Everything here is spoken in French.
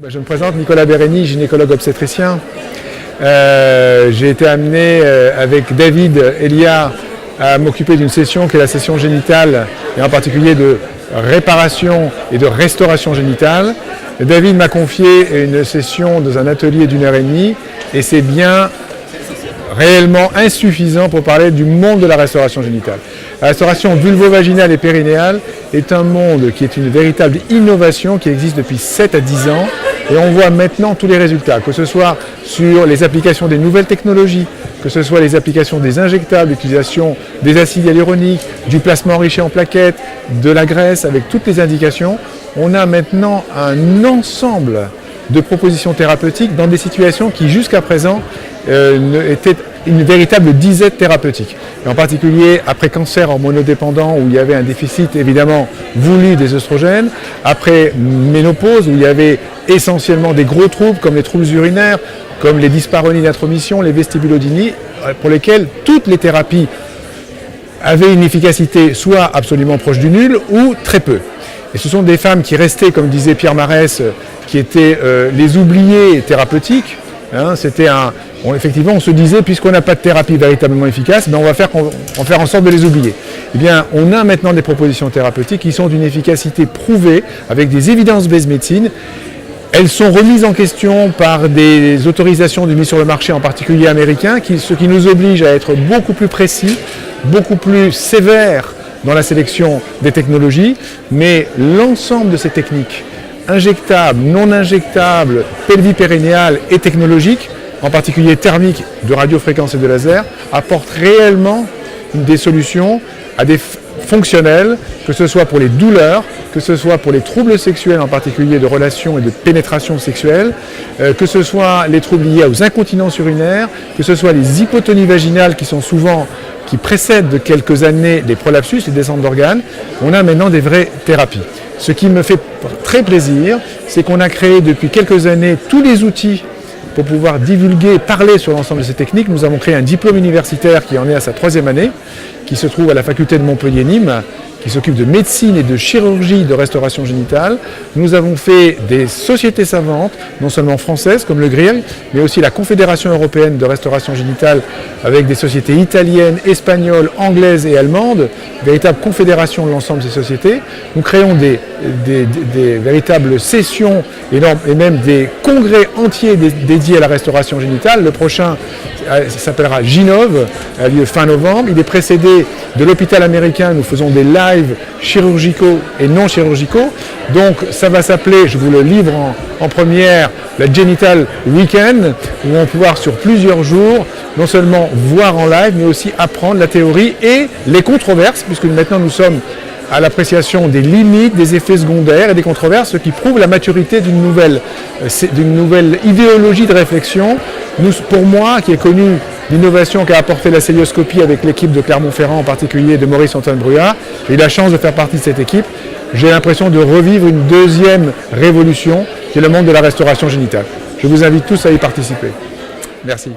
Je me présente, Nicolas Bérény, gynécologue obstétricien. J'ai été amené avec David Elia à m'occuper d'une session qui est la session génitale, et en particulier de réparation et de restauration génitale. David m'a confié une session dans un atelier d'1h30 et c'est bien réellement insuffisant pour parler du monde de la restauration génitale. La restauration vulvo-vaginale et périnéale est un monde qui est une véritable innovation qui existe depuis 7 à 10 ans et on voit maintenant tous les résultats, que ce soit sur les applications des nouvelles technologies, que ce soit les applications des injectables, l'utilisation des acides hyaluroniques, du plasma enrichi en plaquettes, de la graisse, avec toutes les indications. On a maintenant un ensemble de propositions thérapeutiques dans des situations qui jusqu'à présent étaient une véritable disette thérapeutique. Et en particulier après cancer hormonodépendant où il y avait un déficit évidemment voulu des œstrogènes, après ménopause où il y avait essentiellement des gros troubles comme les troubles urinaires, comme les dyspareunies d'intromission, les vestibulodynies, pour lesquels toutes les thérapies avaient une efficacité soit absolument proche du nul ou très peu. Et ce sont des femmes qui restaient, comme disait Pierre Marès, qui étaient les oubliées thérapeutiques. Effectivement, on se disait, puisqu'on n'a pas de thérapie véritablement efficace, on va faire en sorte de les oublier. Eh bien, on a maintenant des propositions thérapeutiques qui sont d'une efficacité prouvée, avec des evidence-based medicine. Elles sont remises en question par des autorisations de mise sur le marché, en particulier américains, ce qui nous oblige à être beaucoup plus précis, beaucoup plus sévères dans la sélection des technologies, mais l'ensemble de ces techniques, injectables, non injectables, pelvipérinéales et technologiques, en particulier thermiques, de radiofréquence et de laser, apportent réellement des solutions à des fonctionnels, que ce soit pour les douleurs, que ce soit pour les troubles sexuels, en particulier de relations et de pénétration sexuelle, que ce soit les troubles liés aux incontinences urinaires, que ce soit les hypotonies vaginales qui précèdent de quelques années les prolapsus, les descentes d'organes. On a maintenant des vraies thérapies. Ce qui me fait très plaisir, c'est qu'on a créé depuis quelques années tous les outils pour pouvoir divulguer et parler sur l'ensemble de ces techniques. Nous avons créé un diplôme universitaire qui en est à sa 3e année, qui se trouve à la faculté de Montpellier-Nîmes, qui s'occupe de médecine et de chirurgie de restauration génitale. Nous avons fait des sociétés savantes, non seulement françaises comme le GRIR, mais aussi la Confédération européenne de restauration génitale avec des sociétés italiennes, espagnoles, anglaises et allemandes, véritable confédération de l'ensemble de ces sociétés. Nous créons des véritables sessions et même des congrès entiers dédiés à la restauration génitale. Le prochain s'appellera Ginov, a lieu fin novembre. Il est précédé de l'hôpital américain. Nous faisons des lives chirurgicaux et non chirurgicaux. Donc ça va s'appeler, je vous le livre en première, la Genital Weekend, où on va pouvoir sur plusieurs jours non seulement voir en live, mais aussi apprendre la théorie et les controverses, puisque maintenant nous sommes à l'appréciation des limites, des effets secondaires et des controverses, ce qui prouve la maturité d'une nouvelle idéologie de réflexion. Pour moi, qui ai connu l'innovation qu'a apporté la célioscopie avec l'équipe de Clermont-Ferrand, en particulier de Maurice-Antoine Bruyas, j'ai eu la chance de faire partie de cette équipe. J'ai l'impression de revivre une deuxième révolution, qui est le monde de la restauration génitale. Je vous invite tous à y participer. Merci.